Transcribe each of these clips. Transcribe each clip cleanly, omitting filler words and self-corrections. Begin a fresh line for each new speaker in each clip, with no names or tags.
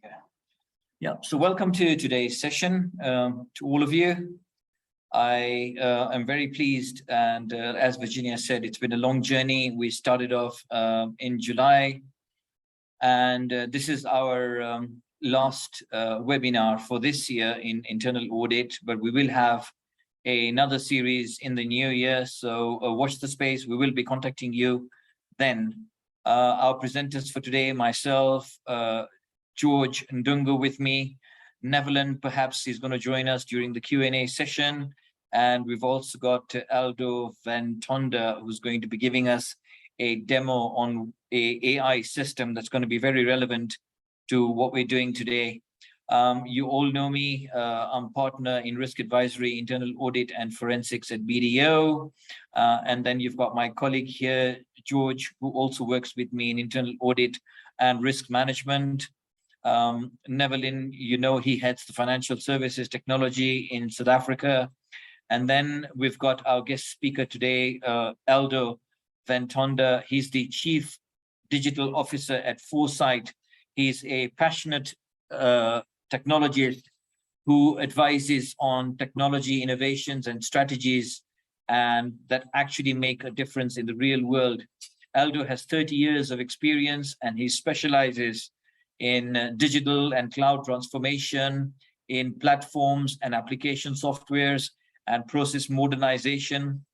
Yeah, so welcome to today's session to all of you. I am very pleased, and as Virginia said, it's been a long journey. We started off in July, and this is our last webinar for this year in internal audit, but we will have another series in the new year, so watch the space. We will be contacting you then. Our presenters for today, myself, George Ndungu with me, Neverland perhaps is going to join us during the Q&A session, and we've also got Aldo Van Tonda, who's going to be giving us a demo on a AI system that's going to be very relevant to what we're doing today. You all know me. I'm partner in risk advisory, internal audit and forensics at BDO. And then you've got my colleague here, George, who also works with me in internal audit and risk management. Neverlin, you know, he heads the financial services technology in South Africa. And then we've got our guest speaker today, Aldo Van Tonda. He's the Chief Digital Officer at Foresight. He's a passionate technologist who advises on technology innovations and strategies and that actually make a difference in the real world. Aldo has 30 years of experience, and he specializes in digital and cloud transformation, in platforms and application softwares and process modernization,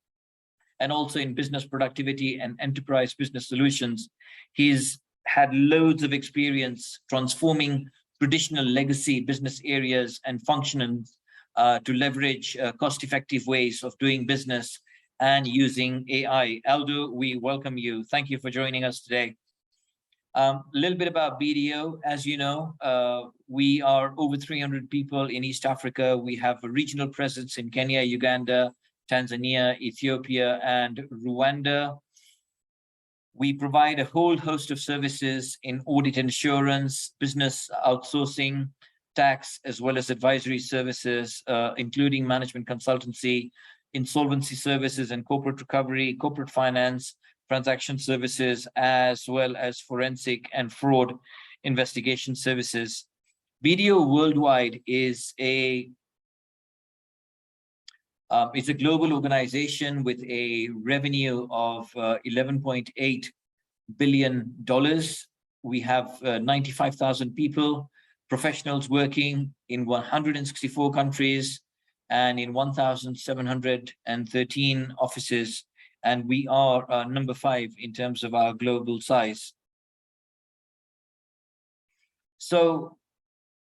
and also in business productivity and enterprise business solutions. He's had loads of experience transforming traditional legacy business areas and functions to leverage cost-effective ways of doing business and using AI. Aldo, we welcome you. Thank you for joining us today. A little bit about BDO. As you know, we are over 300 people in East Africa. We have a regional presence in Kenya, Uganda, Tanzania, Ethiopia, and Rwanda. We provide a whole host of services in audit and assurance, business outsourcing, tax, as well as advisory services, including management consultancy, insolvency services and corporate recovery, corporate finance, transaction services, as well as forensic and fraud investigation services. BDO Worldwide is a global organization with a revenue of $11.8 billion. We have 95,000 people, professionals working in 164 countries and in 1,713 offices. And we are number 5 in terms of our global size. So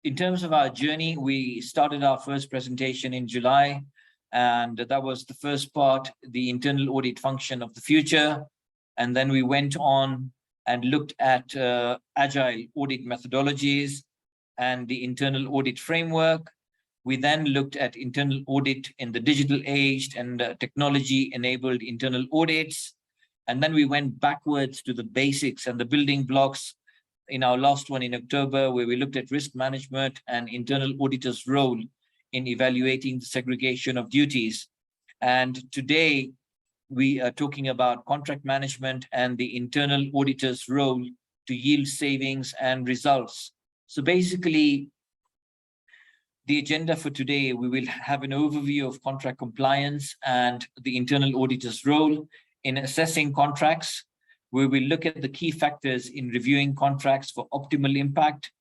in terms of our journey, we started our first presentation in July, and that was the first part, the internal audit function of the future. And then we went on and looked at agile audit methodologies and the internal audit framework. We then looked at internal audit in the digital age and technology-enabled internal audits. And then we went backwards to the basics and the building blocks in our last one in October, where we looked at risk management and internal auditors' role in evaluating the segregation of duties. And today, we are talking about contract management and the internal auditor's role to yield savings and results. So basically, the agenda for today, we will have an overview of contract compliance and the internal auditor's role in assessing contracts. We will look at the key factors in reviewing contracts for optimal impact.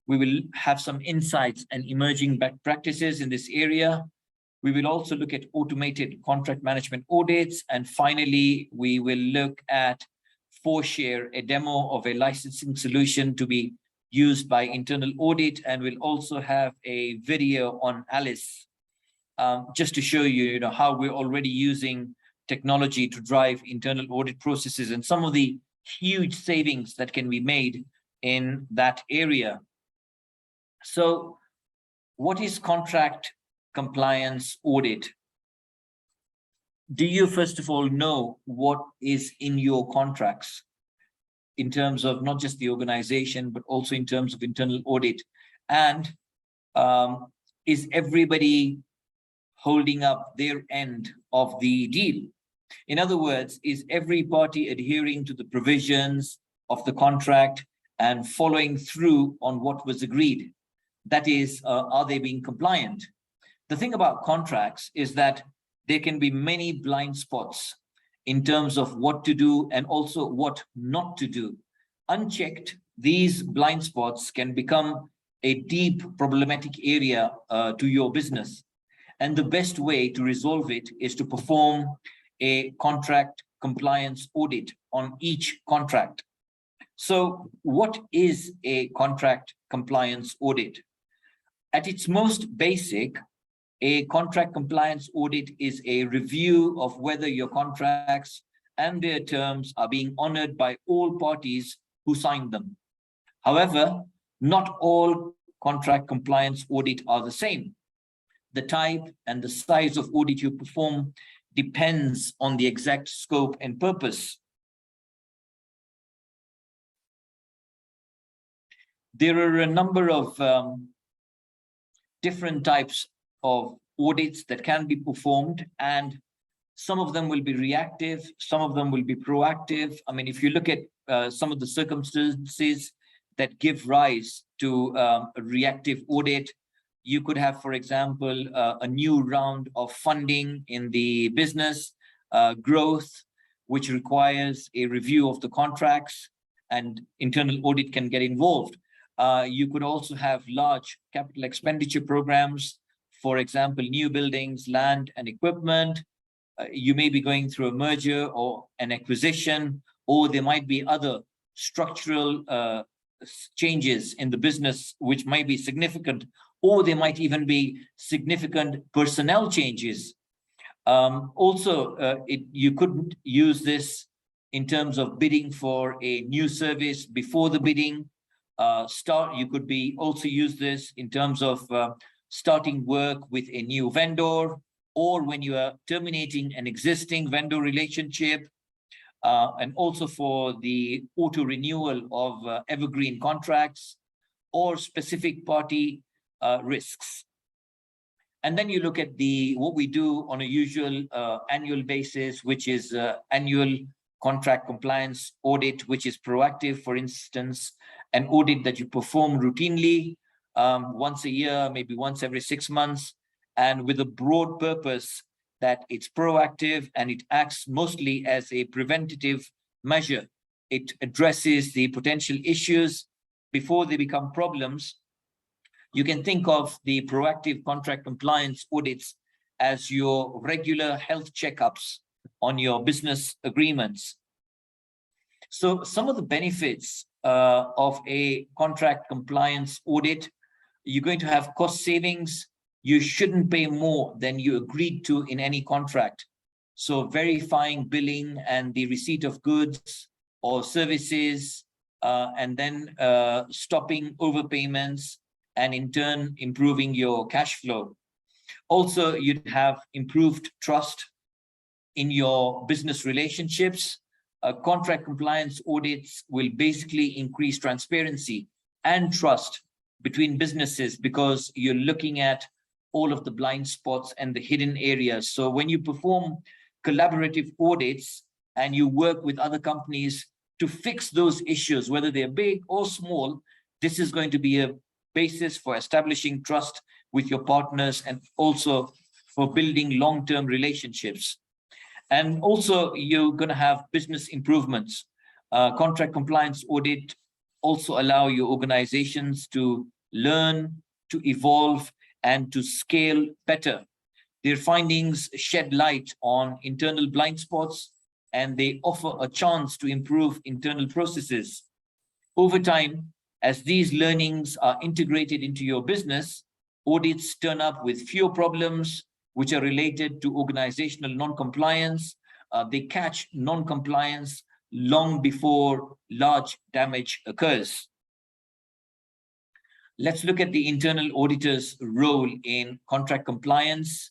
We will have some insights and emerging best practices in this area. We will also look at automated contract management audits. And finally, we will look at ForShare, a demo of a licensing solution to be used by internal audit, and we'll also have a video on Alice, just to show you, how we're already using technology to drive internal audit processes and some of the huge savings that can be made in that area. So what is contract compliance audit? Do you first of all know what is in your contracts in terms of not just the organization, but also in terms of internal audit? And is everybody holding up their end of the deal? In other words, is every party adhering to the provisions of the contract and following through on what was agreed. That is, are they being compliant? The thing about contracts is that there can be many blind spots in terms of what to do and also what not to do. Unchecked, these blind spots can become a deep problematic area to your business. And the best way to resolve it is to perform a contract compliance audit on each contract. So what is a contract compliance audit? At its most basic, a contract compliance audit is a review of whether your contracts and their terms are being honored by all parties who signed them. However, not all contract compliance audits are the same. The type and the size of audit you perform depends on the exact scope and purpose. There are a number of different types of audits that can be performed, and some of them will be reactive, some of them will be proactive. I mean, if you look at some of the circumstances that give rise to a reactive audit, you could have, for example, a new round of funding in the business, growth, which requires a review of the contracts, and internal audit can get involved. You could also have large capital expenditure programs, for example, new buildings, land and equipment. You may be going through a merger or an acquisition, or there might be other structural changes in the business which might be significant, or there might even be significant personnel changes. You could use this in terms of bidding for a new service before the bidding. You could also use this in terms of starting work with a new vendor, or when you are terminating an existing vendor relationship, and also for the auto renewal of evergreen contracts or specific party risks. And then you look at what we do on a usual annual basis, which is annual contract compliance audit, which is proactive. For instance, an audit that you perform routinely once a year, maybe once every 6 months, and with a broad purpose that it's proactive and it acts mostly as a preventative measure. It addresses the potential issues before they become problems. You can think of the proactive contract compliance audits as your regular health checkups on your business agreements. So some of the benefits of a contract compliance audit: you're going to have cost savings. You shouldn't pay more than you agreed to in any contract. So verifying billing and the receipt of goods or services, and then stopping overpayments, and in turn improving your cash flow. Also, you'd have improved trust in your business relationships. Contract compliance audits will basically increase transparency and trust between businesses, because you're looking at all of the blind spots and the hidden areas. So when you perform collaborative audits and you work with other companies to fix those issues, whether they're big or small, this is going to be a basis for establishing trust with your partners and also for building long-term relationships. And also, you're going to have business improvements. Contract compliance audit also allow your organizations to learn, to evolve, and to scale better. Their findings shed light on internal blind spots, and they offer a chance to improve internal processes. Over time, as these learnings are integrated into your business, audits turn up with fewer problems which are related to organizational non-compliance. They catch non-compliance long before large damage occurs. Let's look at the internal auditor's role in contract compliance.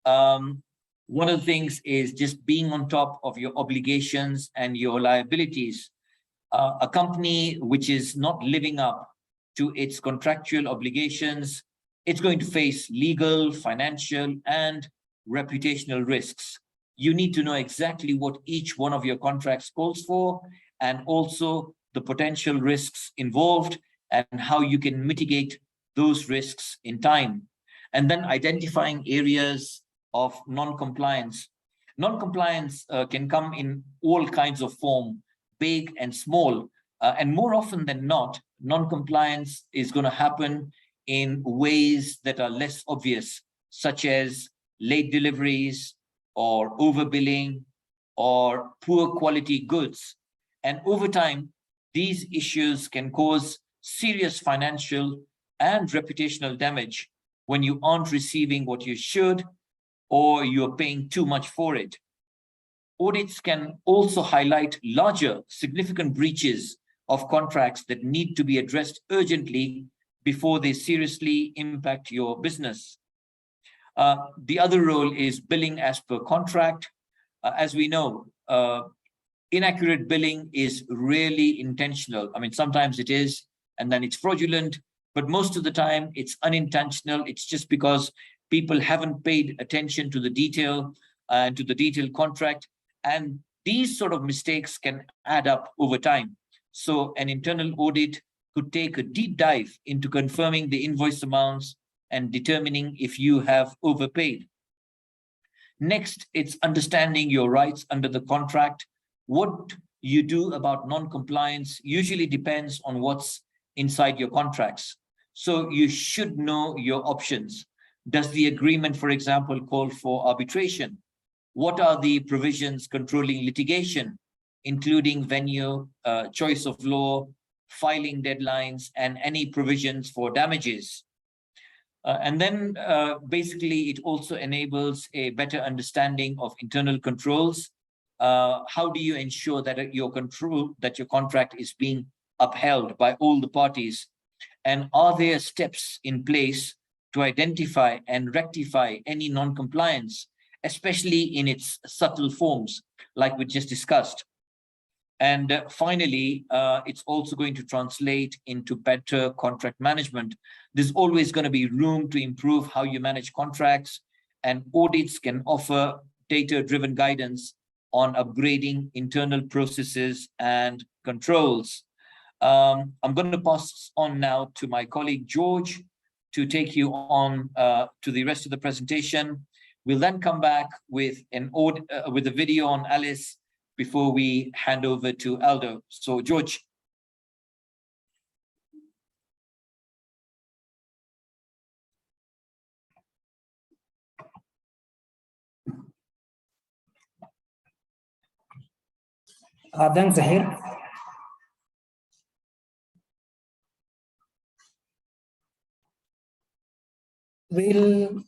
One of the things is just being on top of your obligations and your liabilities. A company which is not living up to its contractual obligations, it's going to face legal, financial, and reputational risks. You need to know exactly what each one of your contracts calls for, and also the potential risks involved, and how you can mitigate those risks in time. And then identifying areas of non-compliance. Non-compliance can come in all kinds of form, big and small. And more often than not, non-compliance is going to happen in ways that are less obvious, such as late deliveries or overbilling or poor quality goods. And over time, these issues can cause serious financial and reputational damage when you aren't receiving what you should, or you're paying too much for it. Audits can also highlight larger, significant breaches of contracts that need to be addressed urgently before they seriously impact your business. The other role is billing as per contract. As we know, inaccurate billing is rarely intentional. I mean, sometimes it is, and then it's fraudulent, but most of the time it's unintentional. It's just because people haven't paid attention to the detail and to the detailed contract. And these sort of mistakes can add up over time. So an internal audit could take a deep dive into confirming the invoice amounts and determining if you have overpaid. Next, it's understanding your rights under the contract. What you do about non-compliance usually depends on what's inside your contracts. So you should know your options. Does the agreement, for example, call for arbitration? What are the provisions controlling litigation, including venue, choice of law, filing deadlines, and any provisions for damages? And then basically, it also enables a better understanding of internal controls. How do you ensure that your contract is being upheld by all the parties? And are there steps in place to identify and rectify any non-compliance, especially in its subtle forms, like we just discussed? And finally, it's also going to translate into better contract management. There's always going to be room to improve how you manage contracts, and audits can offer data-driven guidance on upgrading internal processes and controls. I'm going to pass on now to my colleague, George, to take you on to the rest of the presentation. We'll then come back with a video on Alice before we hand over to Aldo. So, George.
Thanks, Zahir. We'll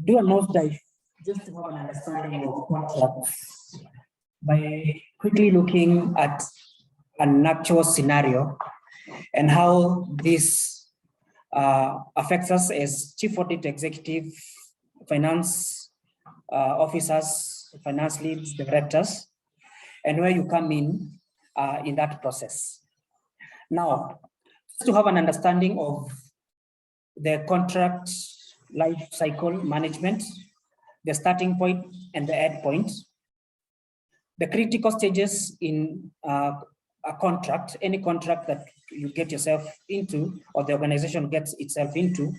do a nosedive just to have an understanding of contracts by quickly looking at an actual scenario and how this affects us as chief audit executive, finance officers, finance leads, directors, and where you come in that process. Now, just to have an understanding of the contract life cycle management, the starting point and the end point, the critical stages in a contract, any contract that you get yourself into or the organization gets itself into,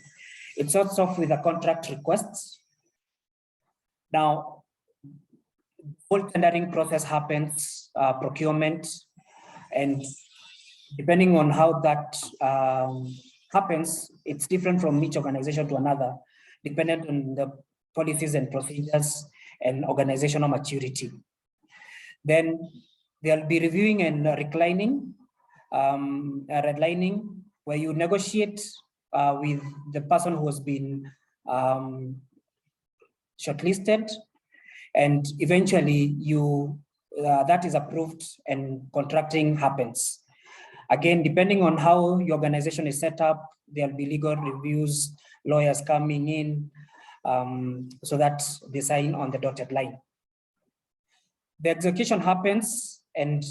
it starts off with a contract request. Now, whole tendering process happens, procurement, and depending on how that happens, it's different from each organization to another, dependent on the policies and procedures and organizational maturity. Then they'll be reviewing and redlining, where you negotiate with the person who has been shortlisted, and eventually that is approved and contracting happens. Again, depending on how your organization is set up, there'll be legal reviews, lawyers coming in, so that they sign on the dotted line. The execution happens and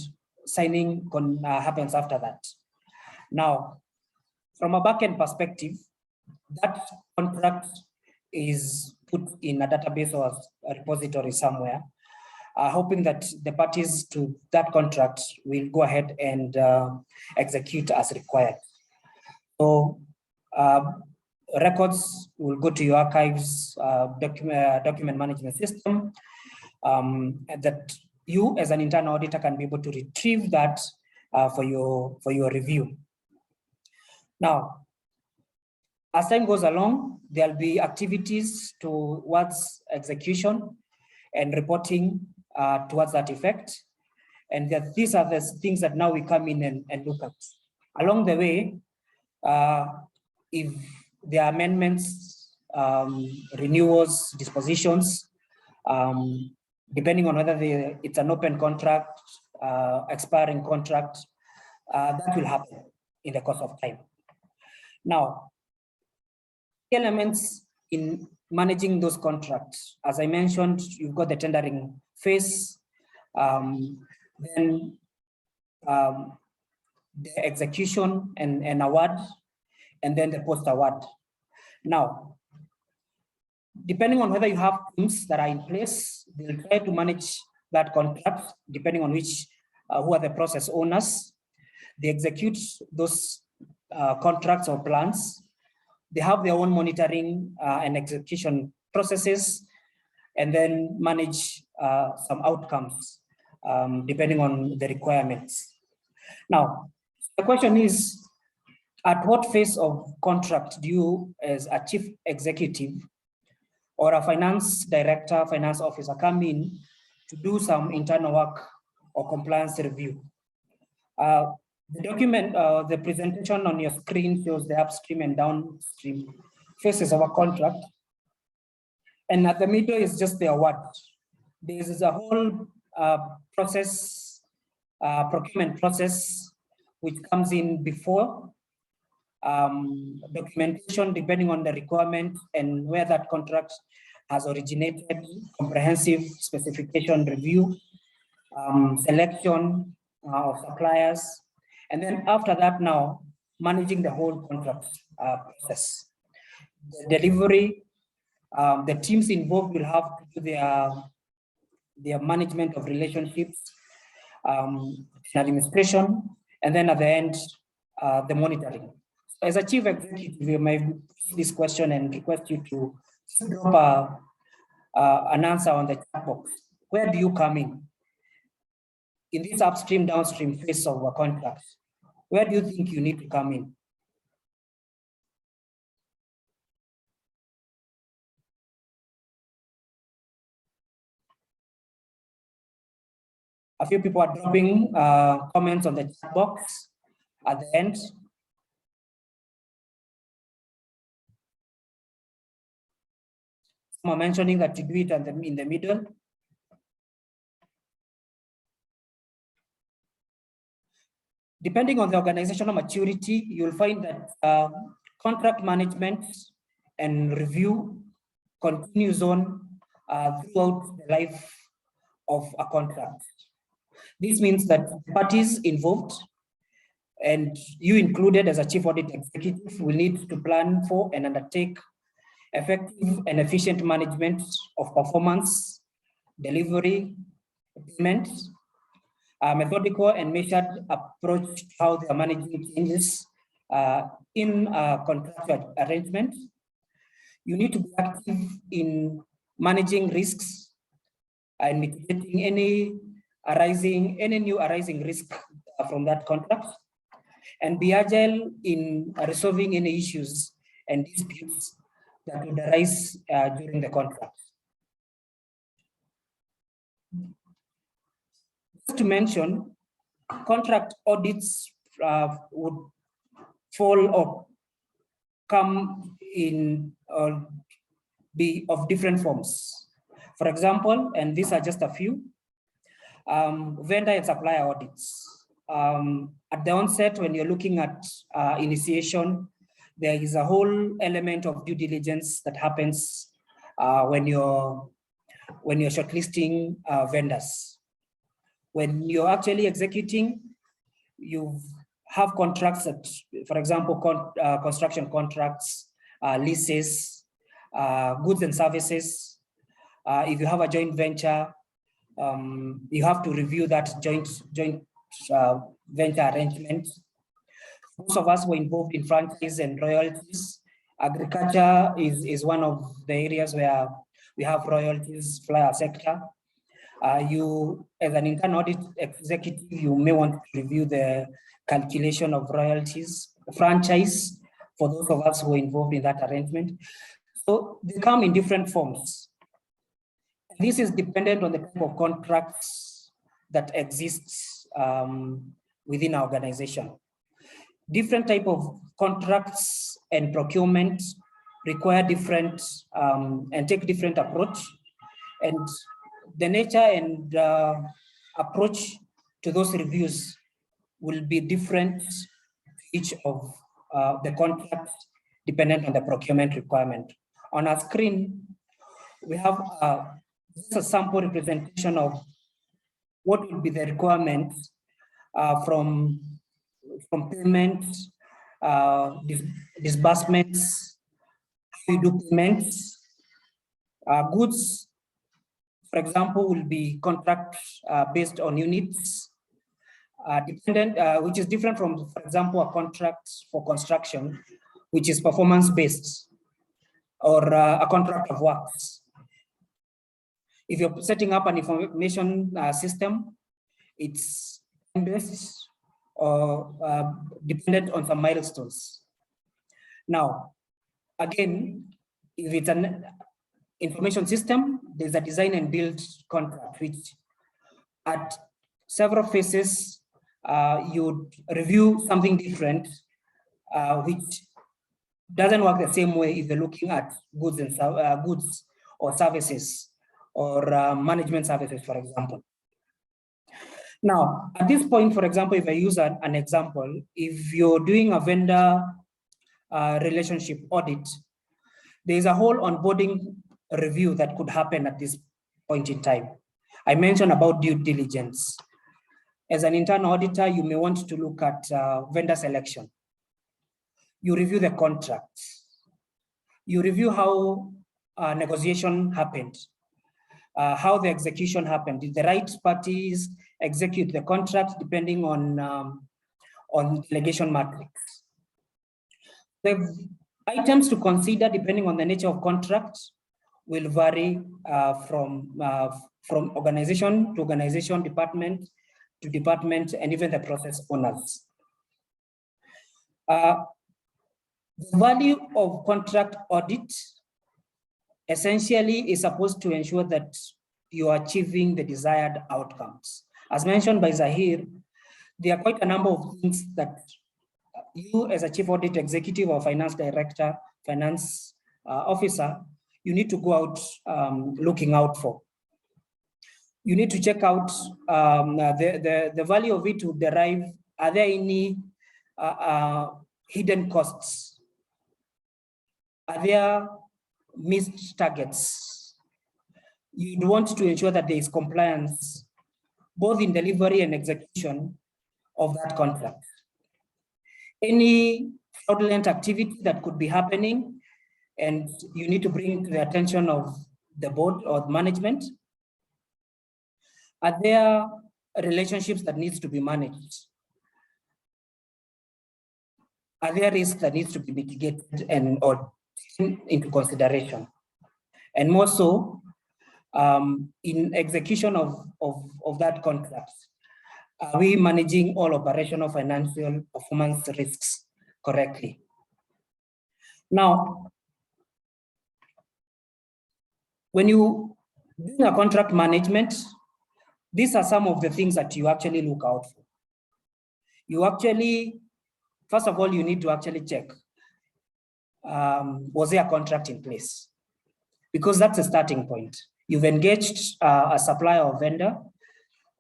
signing happens after that. Now, from a backend perspective, that contract is put in a database or a repository somewhere. hoping that the parties to that contract will go ahead and execute as required. So records will go to your archives document management system, and that you as an internal auditor can be able to retrieve that for your review. Now, as time goes along, there'll be activities towards execution and reporting towards that effect. And that these are the things that now we come in and look at. Along the way, if there are amendments, renewals, dispositions, depending on whether it's an open contract, expiring contract, that will happen in the course of time. Now, elements in managing those contracts, as I mentioned, you've got the tendering phase, then the execution and award, and then the post-award. Now, depending on whether you have teams that are in place, they'll try to manage that contract, depending on which, who are the process owners. They execute those contracts or plans. They have their own monitoring and execution processes, and then manage some outcomes, depending on the requirements. Now, the question is, at what phase of contract do you, as a chief executive or a finance director, finance officer, come in to do some internal work or compliance review? The document, the presentation on your screen shows the upstream and downstream phases of a contract. And at the middle is just the award. There is a whole process, procurement process, which comes in before documentation, depending on the requirement and where that contract has originated, comprehensive specification review, selection of suppliers. And then after that, now managing the whole contract process. The delivery, the teams involved will have to do their management of relationships, administration, and then at the end, the monitoring. As a chief executive, you may see this question and request you to drop an answer on the chat box. Where do you come in this upstream, downstream phase of a contract? Where do you think you need to come in? A few people are dropping comments on the chat box at the end. Some are mentioning that you do it in the middle. Depending on the organizational maturity, you'll find that contract management and review continues on throughout the life of a contract. This means that parties involved, and you included as a chief audit executive, will need to plan for and undertake effective and efficient management of performance, delivery, payment, methodical and measured approach to how they are managing changes in contractual arrangement. You need to be active in managing risks and mitigating any new arising risk from that contract, and be agile in resolving any issues and disputes that would arise during the contract. Just to mention, contract audits would fall or come in or be of different forms. For example, and these are just a few, vendor and supplier audits. At the onset, when you're looking at initiation, there is a whole element of due diligence that happens when you're shortlisting vendors. When you're actually executing, you have contracts that, for example, construction contracts, leases, goods and services. If you have a joint venture, you have to review that joint venture arrangement. Most of us were involved in franchise and royalties. Agriculture is one of the areas where we have royalties flyer sector. You, as an internal audit executive, you may want to review the calculation of royalties, franchise, for those of us who are involved in that arrangement. So they come in different forms. This is dependent on the type of contracts that exists within our organization. Different type of contracts and procurement require different and take different approach, and the nature and approach to those reviews will be different each of the contracts dependent on the procurement requirement. On our screen, we have just a sample representation of what would be the requirement from payment, disbursements, how you do payments. Goods, for example, will be contract based on units, which is different from, for example, a contract for construction, which is performance based, or a contract of works. If you're setting up an information system, it's based or dependent on some milestones. Now, again, if it's an information system, there's a design and build contract, which at several phases, you'd review something different, which doesn't work the same way if you're looking at goods and goods or services or management services, for example. Now, at this point, for example, if I use an example, if you're doing a vendor relationship audit, there's a whole onboarding review that could happen at this point in time. I mentioned about due diligence. As an internal auditor, you may want to look at vendor selection. You review the contract. You review how negotiation happened, how the execution happened. Did the right parties execute the contract depending on delegation matrix? The items to consider depending on the nature of contract will vary from organization to organization, department to department, and even the process owners. The value of contract audit essentially is supposed to ensure that you are achieving the desired outcomes. As mentioned by Zahir, there are quite a number of things that you as a chief audit executive or finance director, finance officer, you need to go out looking out for. You need to check out the value of it to derive. Are there any hidden costs? Are there missed targets? You'd want to ensure that there is compliance, both in delivery and execution of that contract. Any fraudulent activity that could be happening, and you need to bring to the attention of the board or management. Are there relationships that needs to be managed? Are there risks that needs to be mitigated and or taken into consideration? And more so, in execution of that contract, are we managing all operational financial performance risks correctly? Now, when you do a contract management, these are some of the things that you actually look out for. You actually, first of all, you need to actually check, was there a contract in place? Because that's a starting point. You've engaged a supplier or vendor,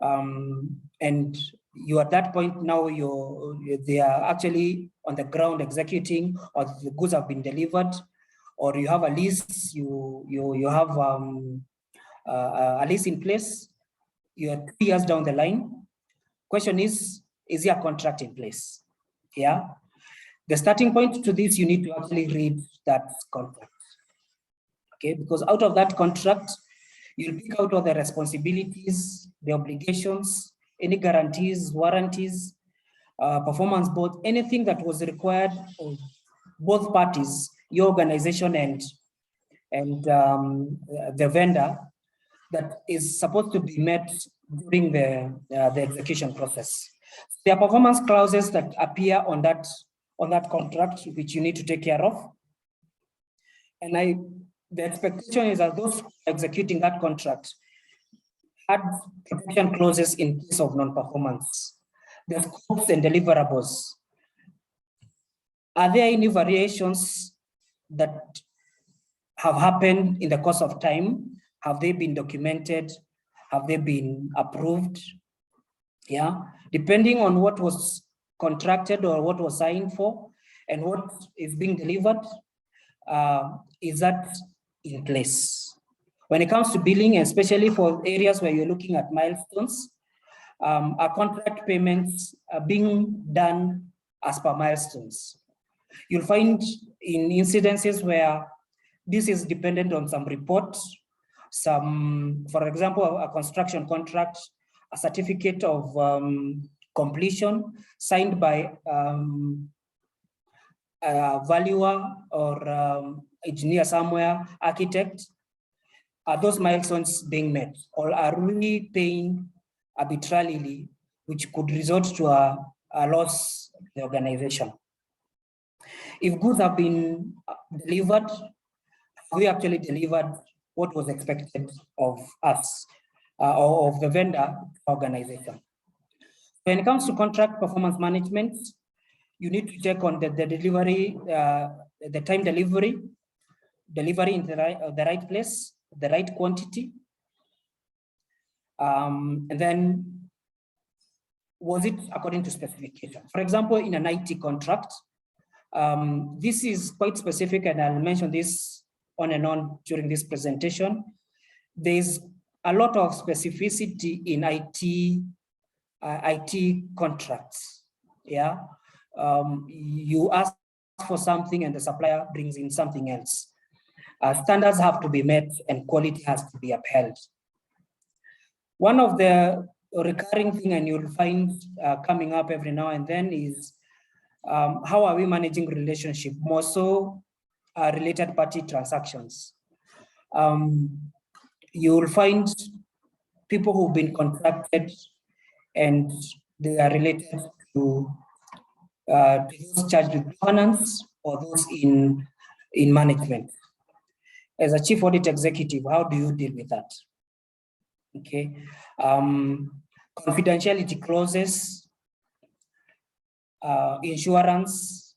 and you at that point now they are actually on the ground executing, or the goods have been delivered, or you have a lease, you have a lease in place. You are 2 years down the line. Question is there a contract in place? Yeah. The starting point to this, you need to actually read that contract. Okay, because out of that contract, You'll pick out all the responsibilities, the obligations, any guarantees, warranties, performance board, anything that was required of both parties, your organization and the vendor, that is supposed to be met during the execution process. There are performance clauses that appear on that contract, which you need to take care of. And the expectation is that those executing that contract had protection clauses in case of non-performance. The scopes and deliverables. Are there any variations that have happened in the course of time? Have they been documented? Have they been approved? Yeah, depending on what was contracted or what was signed for and what is being delivered, is that in place? When it comes to billing, especially for areas where you're looking at milestones, our contract payments are being done as per milestones. You'll find in incidences where this is dependent on some reports, for example, a construction contract, a certificate of completion signed by a valuer or engineer somewhere, architect. Are those milestones being met, or are we paying arbitrarily, which could result to a loss of the organization? If goods have been delivered, we actually delivered what was expected of us or of the vendor organization. When it comes to contract performance management, you need to check on the delivery, the time delivery in the right place, the right quantity. And then, was it according to specification? For example, in an IT contract, this is quite specific, and I'll mention this on and on during this presentation. There's a lot of specificity in IT contracts. Yeah, you ask for something and the supplier brings in something else. Standards have to be met and quality has to be upheld. One of the recurring thing, and you'll find coming up every now and then, is how are we managing relationship, more so related party transactions. You'll find people who've been contracted and they are related to those charged with governance or those in management. As a chief audit executive, how do you deal with that? Okay, confidentiality clauses, insurance,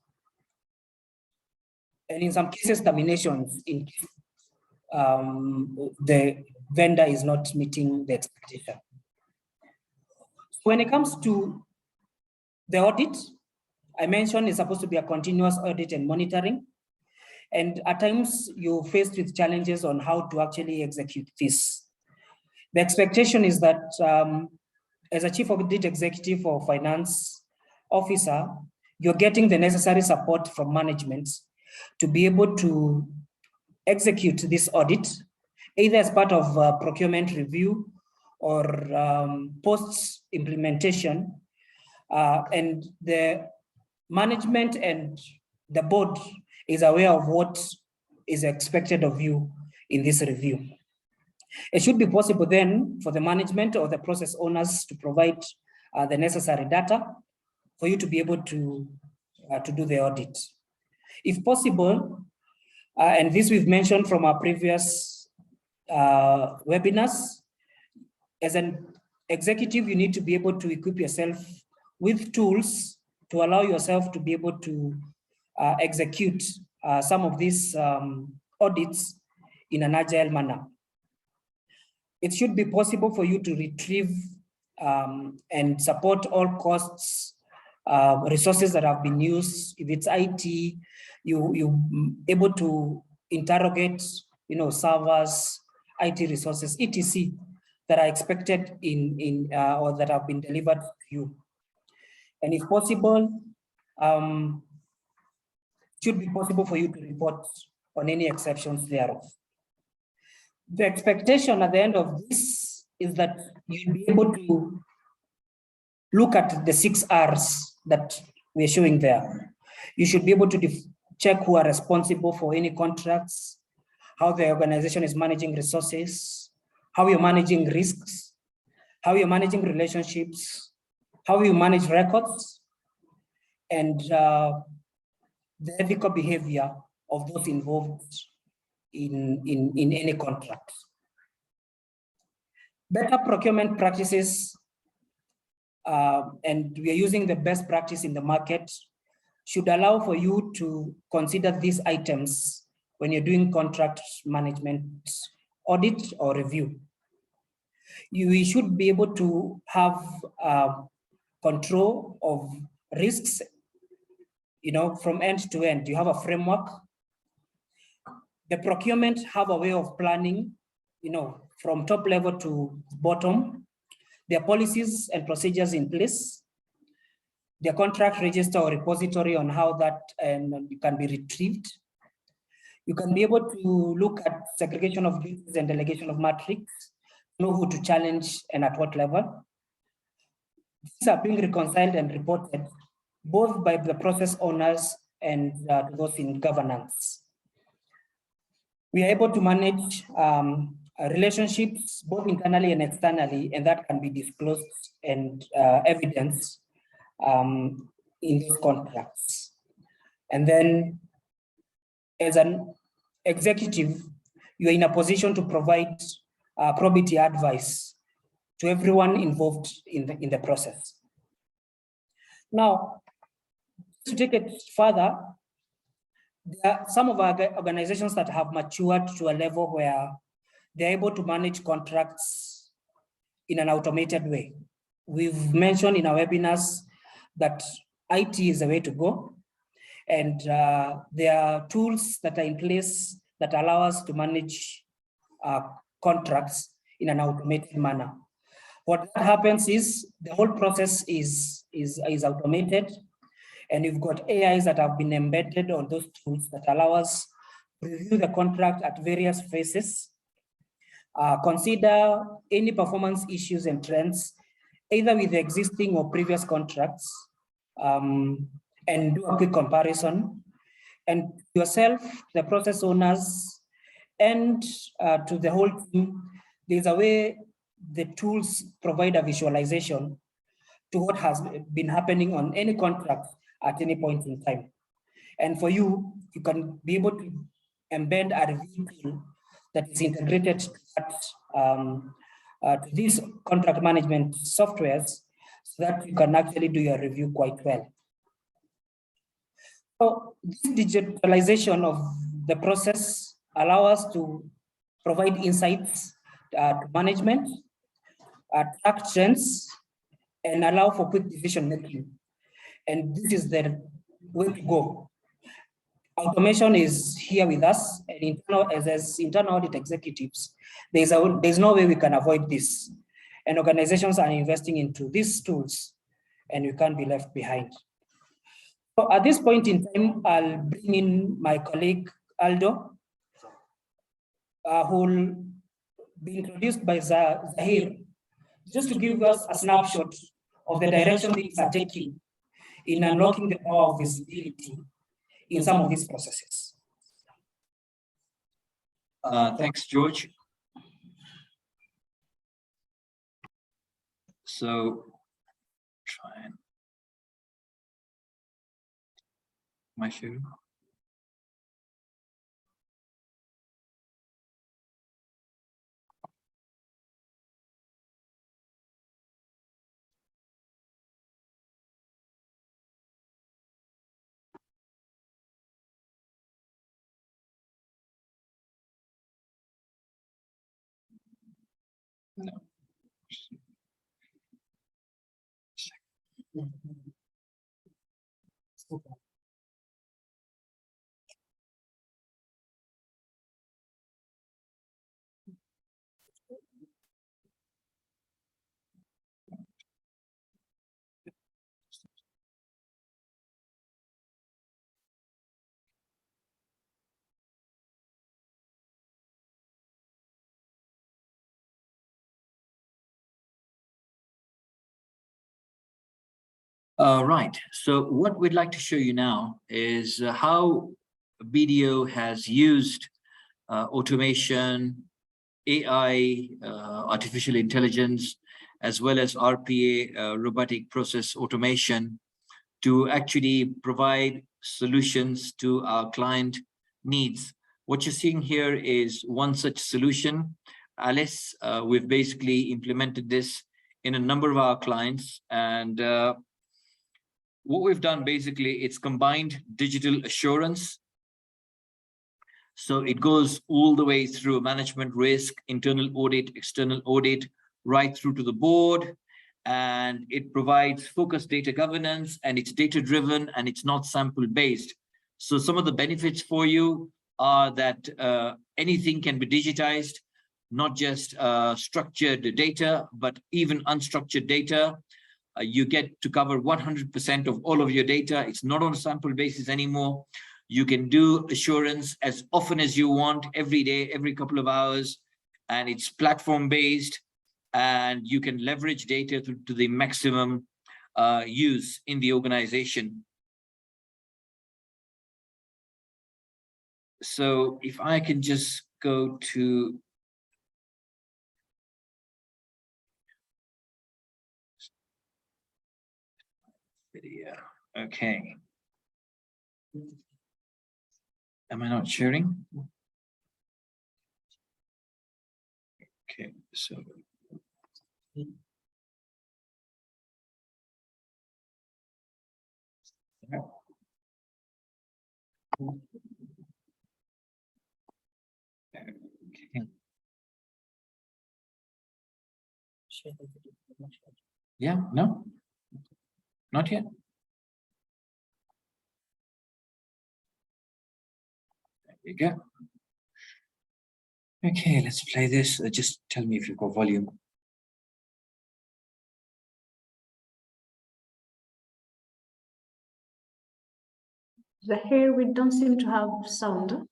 and in some cases terminations in case the vendor is not meeting the expectation. When it comes to the audit, I mentioned it's supposed to be a continuous audit and monitoring. And at times you're faced with challenges on how to actually execute this. The expectation is that as a chief audit executive or finance officer, you're getting the necessary support from management to be able to execute this audit, either as part of procurement review or post-implementation. And the management and the board is aware of what is expected of you in this review. It should be possible then for the management or the process owners to provide the necessary data for you to be able to do the audit. If possible, and this we've mentioned from our previous webinars, as an executive, you need to be able to equip yourself with tools to allow yourself to be able to execute some of these audits in an agile manner. It should be possible for you to retrieve and support all costs, resources that have been used. If it's IT, you're able to interrogate, servers, IT resources, etc., that are expected or that have been delivered to you. And if possible, should be possible for you to report on any exceptions thereof. The expectation at the end of this is that you'll be able to look at the 6 R's that we're showing there. You should be able to check who are responsible for any contracts, how the organization is managing resources, how you're managing risks, how you're managing relationships, how you manage records, and the ethical behavior of those involved in any contract. Better procurement practices, and we are using the best practice in the market, should allow for you to consider these items when you're doing contract management audit or review. You should be able to have control of risks, from end to end. You have a framework. The procurement have a way of planning, from top level to bottom. There are policies and procedures in place. The contract register or repository on how that can be retrieved. You can be able to look at segregation of duties and delegation of matrix, know who to challenge and at what level. These are being reconciled and reported both by the process owners and those in governance. We are able to manage relationships both internally and externally, and that can be disclosed and evidenced in those contracts. And then as an executive, you are in a position to provide probity advice to everyone involved in the process. Now, to take it further, there are some of our organizations that have matured to a level where they're able to manage contracts in an automated way. We've mentioned in our webinars that IT is the way to go. And there are tools that are in place that allow us to manage contracts in an automated manner. What happens is the whole process is automated, and you've got AIs that have been embedded on those tools that allow us to review the contract at various phases, consider any performance issues and trends, either with the existing or previous contracts, and do a quick comparison. And yourself, the process owners, and to the whole team, there's a way the tools provide a visualization to what has been happening on any contract at any point in time. And for you, you can be able to embed a review tool that is integrated to these contract management softwares so that you can actually do your review quite well. So this digitalization of the process allows us to provide insights to management, track trends, and allow for quick decision making. And this is the way to go. Automation is here with us, and as internal audit executives, there's no way we can avoid this. And organizations are investing into these tools, and we can't be left behind. So at this point in time, I'll bring in my colleague, Aldo, who will be introduced by Zahir, just to give us a snapshot of the direction things are taking in unlocking the power of visibility in some of these processes.
Thanks, George. So, try and my share. No.
Super.
Right. So what we'd like to show you now is how BDO has used automation, AI, artificial intelligence, as well as RPA, robotic process automation, to actually provide solutions to our client needs. What you're seeing here is one such solution. Alice, we've basically implemented this in a number of our clients, and what we've done basically, it's combined digital assurance. So it goes all the way through management risk, internal audit, external audit, right through to the board. And it provides focused data governance, and it's data driven, and it's not sample based. So some of the benefits for you are that anything can be digitized, not just structured data, but even unstructured data. You get to cover 100% of all of your data. It's not on a sample basis anymore. You can do assurance as often as you want, every day, every couple of hours, and it's platform based, and you can leverage data to the maximum use in the organization. So if I can just go to video. Okay. Am I not sharing? Okay, so. Okay. Yeah, no, not yet. There you go. Okay, let's play this. Just tell me if you've got volume.
Here we don't seem to have sound.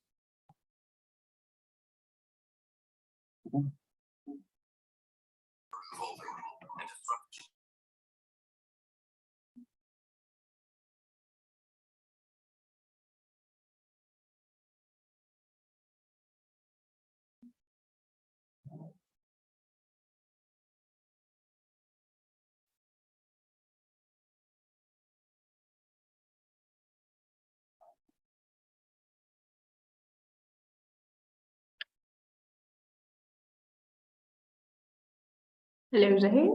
Hello, Zahir.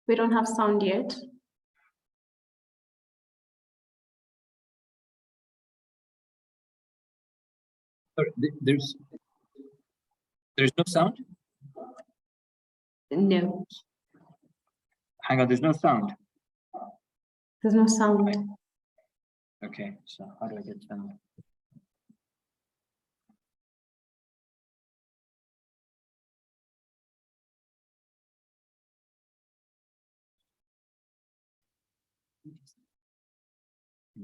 We don't have sound yet.
There's no sound?
No,
Hang on, there's no sound.
there's no sound.
Okay, so how do I get sound?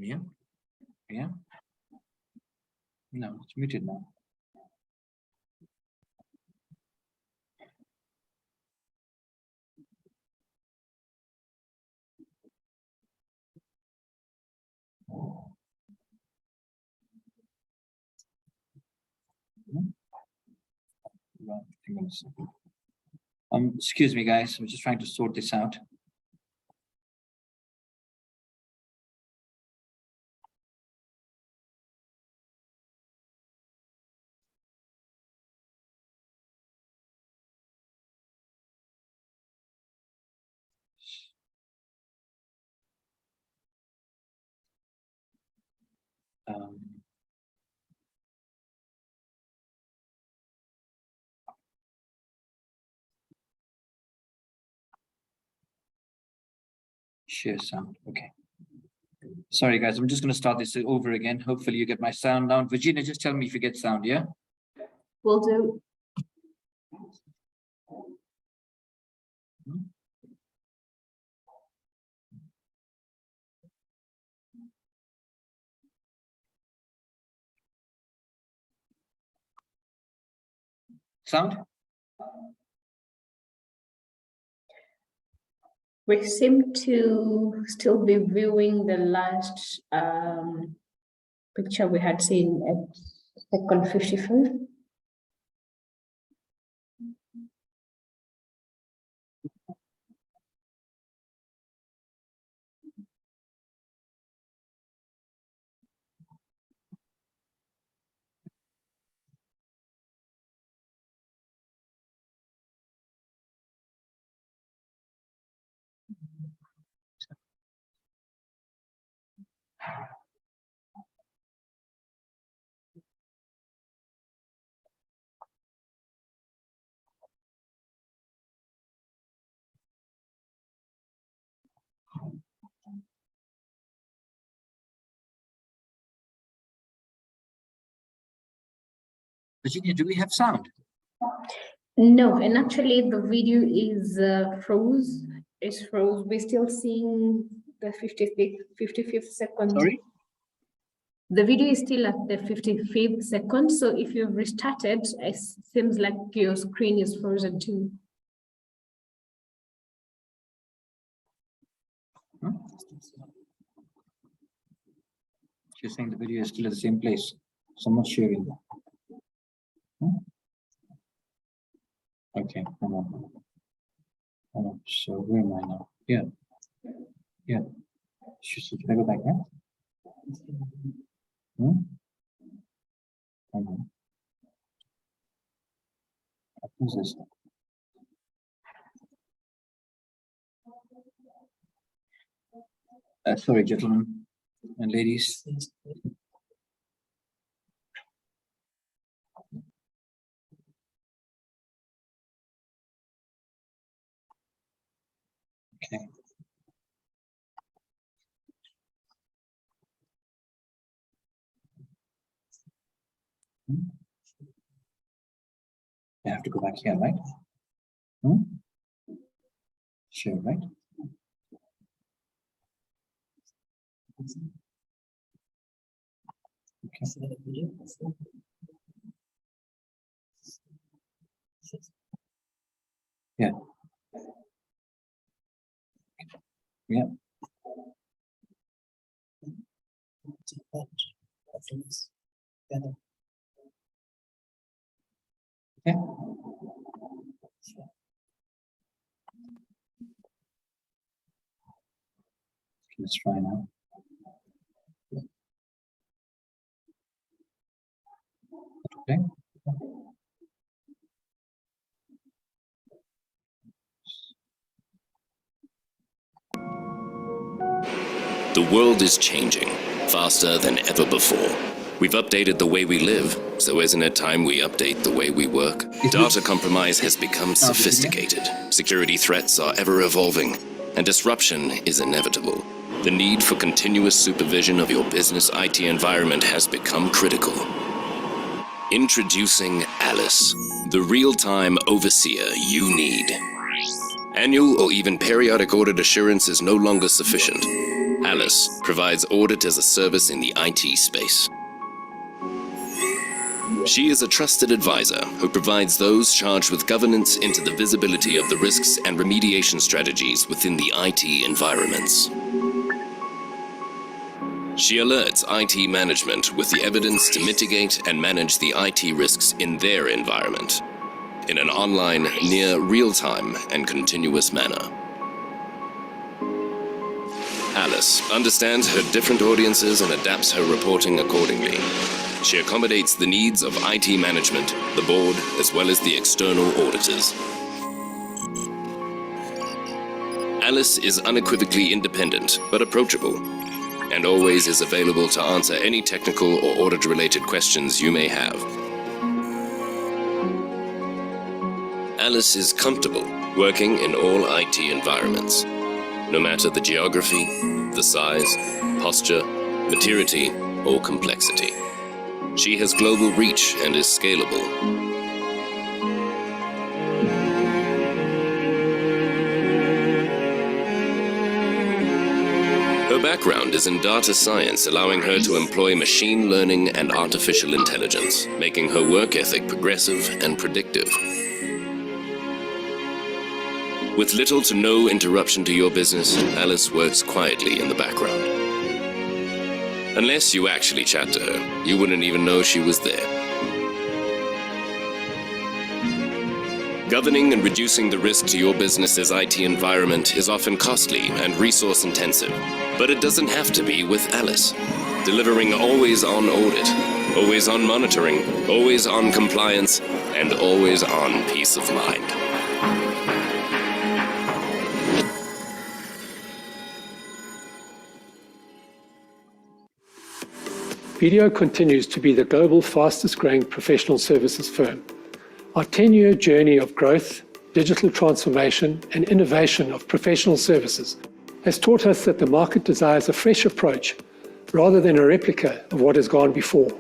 Yeah, yeah. No, it's muted now. Right, hang on a second. Excuse me, guys. I'm just trying to sort this out. Share sound. Okay. Sorry, guys. I'm just going to start this over again. Hopefully, you get my sound down. Virginia, just tell me if you get sound. Yeah.
Will do.
Sound?
We seem to still be viewing the last picture we had seen at second 55.
Virginia, do we have sound?
No, and actually the video is froze. It's froze. We're still seeing the 55th second.
Sorry?
The video is still at the 55th second. So if you've restarted, it seems like your screen is frozen too.
Hmm? She's saying the video is still at the same place. Someone's sharing. Hmm? Okay, come on. So where am I now? Yeah. Yeah. Should I go back there? Hmm? Hang on. What is this? Sorry, gentlemen and ladies. Okay. I have to go back here, right? Hmm? Sure, right? Okay. Yeah. Yeah. Okay. Let's try now. Okay.
The world is changing faster than ever before. We've updated the way we live, so isn't it time we update the way we work? Data compromise has become sophisticated, security threats are ever evolving, and disruption is inevitable. The need for continuous supervision of your business IT environment has become critical. Introducing Alice, the real-time overseer you need. Annual or even periodic audit assurance is no longer sufficient. Alice provides audit as a service in the IT space. She is a trusted advisor who provides those charged with governance into the visibility of the risks and remediation strategies within the IT environments. She alerts IT management with the evidence to mitigate and manage the IT risks in their environment in an online, near real-time and continuous manner. Alice understands her different audiences and adapts her reporting accordingly. She accommodates the needs of IT management, the board, as well as the external auditors. Alice is unequivocally independent, but approachable, and always is available to answer any technical or audit-related questions you may have. Alice is comfortable working in all IT environments, no matter the geography, the size, posture, maturity, or complexity. She has global reach and is scalable. Her background is in data science, allowing her to employ machine learning and artificial intelligence, making her work ethic progressive and predictive. With little to no interruption to your business, Alice works quietly in the background. Unless you actually chat to her, you wouldn't even know she was there. Governing and reducing the risk to your business's IT environment is often costly and resource intensive, but it doesn't have to be with Alice. Delivering always-on audit, always-on monitoring, always-on compliance, and always-on peace of mind.
BDO continues to be the global fastest-growing professional services firm. Our 10-year journey of growth, digital transformation, and innovation of professional services has taught us that the market desires a fresh approach rather than a replica of what has gone before.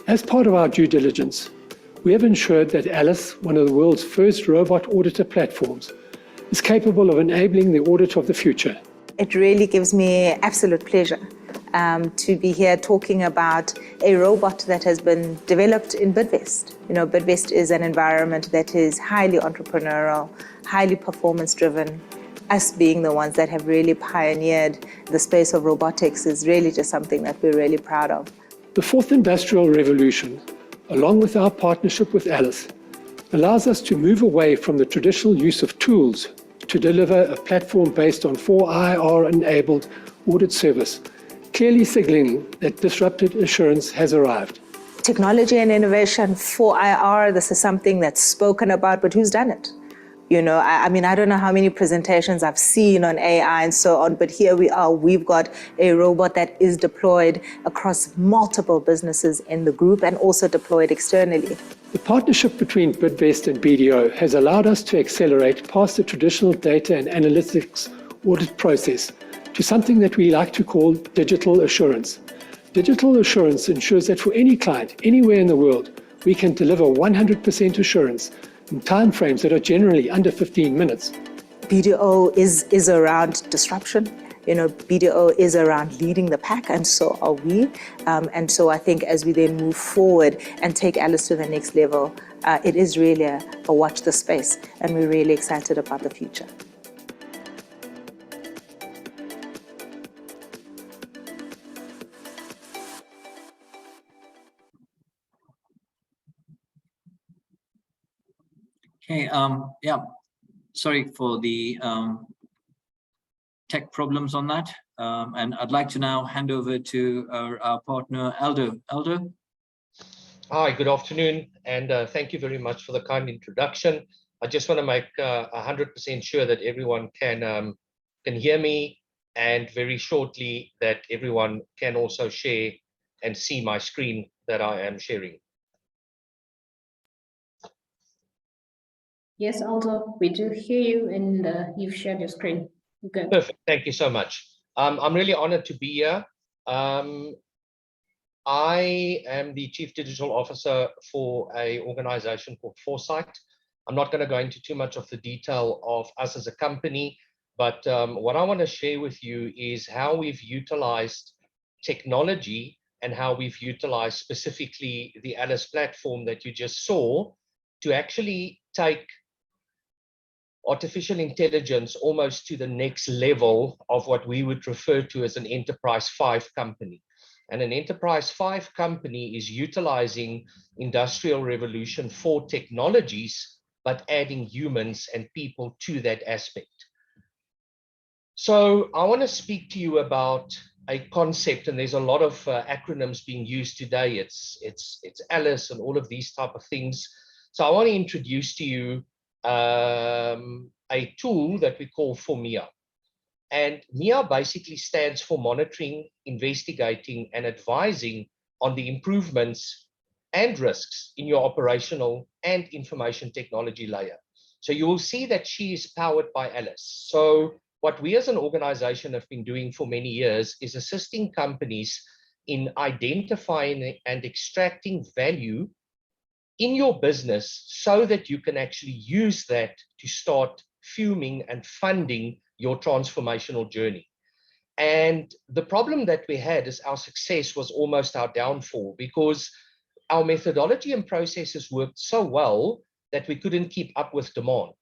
As part of our due diligence, we have ensured that Alice, one of the world's first robot auditor platforms, is capable of enabling the audit of the future.
It really gives me absolute pleasure to be here talking about a robot that has been developed in Bidvest. You know, Bidvest is an environment that is highly entrepreneurial, highly performance-driven. Us being the ones that have really pioneered the space of robotics is really just something that we're really proud of.
The fourth industrial revolution, along with our partnership with Alice, allows us to move away from the traditional use of tools to deliver a platform based on 4IR-enabled audit service, clearly signaling that disrupted assurance has arrived.
Technology and innovation, 4IR, this is something that's spoken about, but who's done it? You know, I mean, I don't know how many presentations I've seen on AI and so on, but here we are, we've got a robot that is deployed across multiple businesses in the group and also deployed externally.
The partnership between Bidvest and BDO has allowed us to accelerate past the traditional data and analytics audit process to something that we like to call digital assurance. Digital assurance ensures that for any client, anywhere in the world, we can deliver 100% assurance in timeframes that are generally under 15 minutes.
BDO is around disruption. You know, BDO is around leading the pack, and so are we. And so I think as we then move forward and take Alice to the next level, it is really a watch the space, and we're really excited about the future.
Okay, yeah, sorry for the tech problems on that. And I'd like to now hand over to our partner, Aldo. Aldo?
Hi, good afternoon, and thank you very much for the kind introduction. I just want to make 100% sure that everyone can hear me, and very shortly that everyone can also share and see my screen that I am sharing.
Yes, Aldo, we do hear you, and you've shared your screen. Good.
Perfect. Thank you so much. I'm really honored to be here. I am the Chief Digital Officer for an organization called Foresight. I'm not going to go into too much of the detail of us as a company, but what I want to share with you is how we've utilized technology and how we've utilized specifically the Alice platform that you just saw to actually take artificial intelligence almost to the next level of what we would refer to as an Enterprise 5 company. And an Enterprise 5 company is utilizing Industrial Revolution 4 technologies, but adding humans and people to that aspect. So I want to speak to you about a concept, and there's a lot of acronyms being used today. It's Alice and all of these type of things. So I want to introduce to you a tool that we call MIA. And MIA basically stands for monitoring, investigating, and advising on the improvements and risks in your operational and information technology layer. So you will see that she is powered by Alice. So what we as an organization have been doing for many years is assisting companies in identifying and extracting value in your business so that you can actually use that to start fueling and funding your transformational journey. And the problem that we had is our success was almost our downfall, because our methodology and processes worked so well that we couldn't keep up with demand.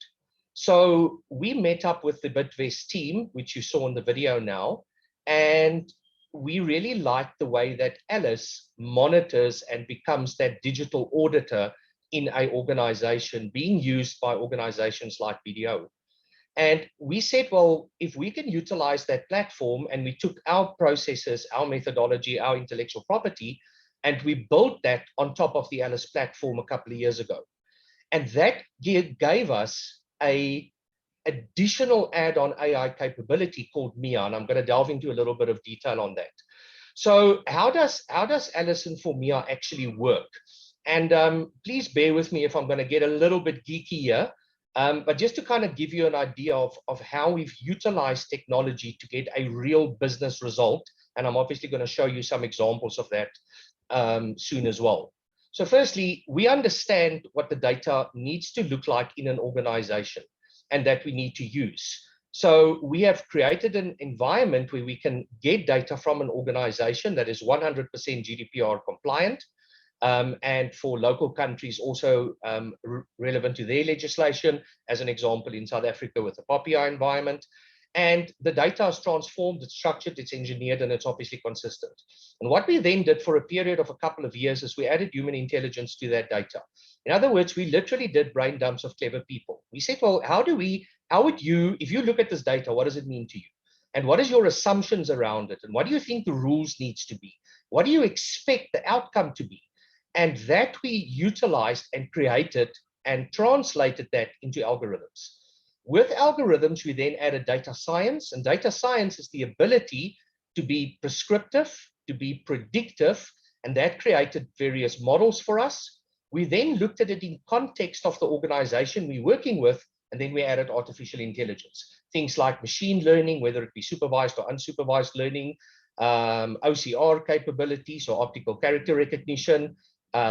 So we met up with the Bidvest team, which you saw in the video now, and we really like the way that Alice monitors and becomes that digital auditor in an organization being used by organizations like BDO. And we said, well, if we can utilize that platform, and we took our processes, our methodology, our intellectual property, and we built that on top of the Alice platform a couple of years ago. And that gave us a additional add-on AI capability called Mia, and I'm going to delve into a little bit of detail on that. So how does Alice for Mia actually work? And please bear with me if I'm going to get a little bit geeky here, but just to kind of give you an idea of how we've utilized technology to get a real business result, and I'm obviously going to show you some examples of that soon as well. So firstly, we understand what the data needs to look like in an organization and that we need to use. So we have created an environment where we can get data from an organization that is 100% GDPR compliant, and for local countries also relevant to their legislation, as an example in South Africa with the POPI environment. And the data is transformed, it's structured, it's engineered, and it's obviously consistent. And what we then did for a period of a couple of years is we added human intelligence to that data. In other words, we literally did brain dumps of clever people. We said, well, how would you, if you look at this data, what does it mean to you? And what is your assumptions around it? And what do you think the rules needs to be? What do you expect the outcome to be? And that we utilized and created and translated that into algorithms. With algorithms, we then added data science, and data science is the ability to be prescriptive, to be predictive, and that created various models for us. We then looked at it in context of the organization we're working with, and then we added artificial intelligence. Things like machine learning, whether it be supervised or unsupervised learning, OCR capabilities or optical character recognition,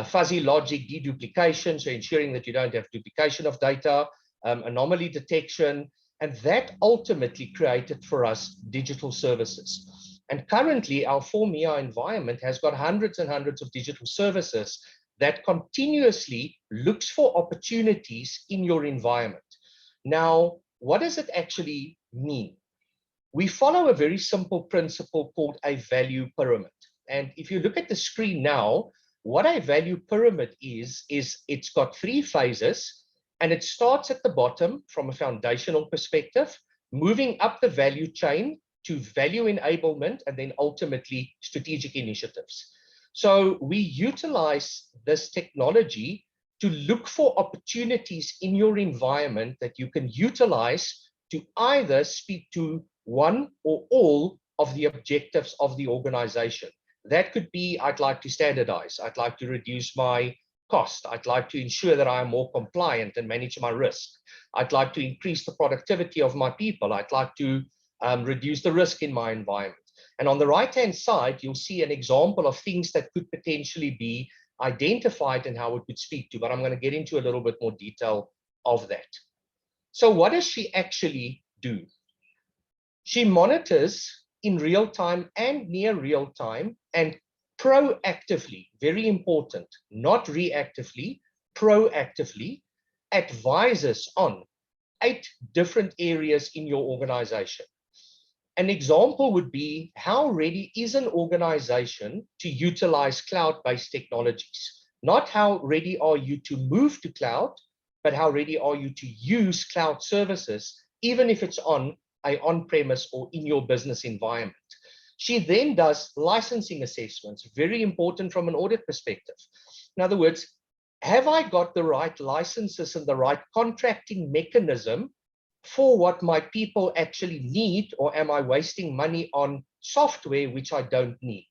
fuzzy logic deduplication, so ensuring that you don't have duplication of data, anomaly detection, and that ultimately created for us digital services. And currently our ForMia environment has got hundreds and hundreds of digital services that continuously looks for opportunities in your environment. Now, what does it actually mean? We follow a very simple principle called a value pyramid. And if you look at the screen now, what a value pyramid is it's got 3 phases. And it starts at the bottom from a foundational perspective, moving up the value chain to value enablement, and then ultimately strategic initiatives. So we utilize this technology to look for opportunities in your environment that you can utilize to either speak to one or all of the objectives of the organization. That could be, I'd like to standardize, I'd like to reduce my cost. I'd like to ensure that I am more compliant and manage my risk. I'd like to increase the productivity of my people. I'd like to reduce the risk in my environment. And on the right-hand side, you'll see an example of things that could potentially be identified and how it could speak to, but I'm going to get into a little bit more detail of that. So what does she actually do? She monitors in real time and near real time and proactively, very important, not reactively, proactively advises on 8 different areas in your organization. An example would be, how ready is an organization to utilize cloud-based technologies? Not how ready are you to move to cloud, but how ready are you to use cloud services, even if it's on an on-premise or in your business environment. She then does licensing assessments, very important from an audit perspective. In other words, have I got the right licenses and the right contracting mechanism for what my people actually need, or am I wasting money on software which I don't need?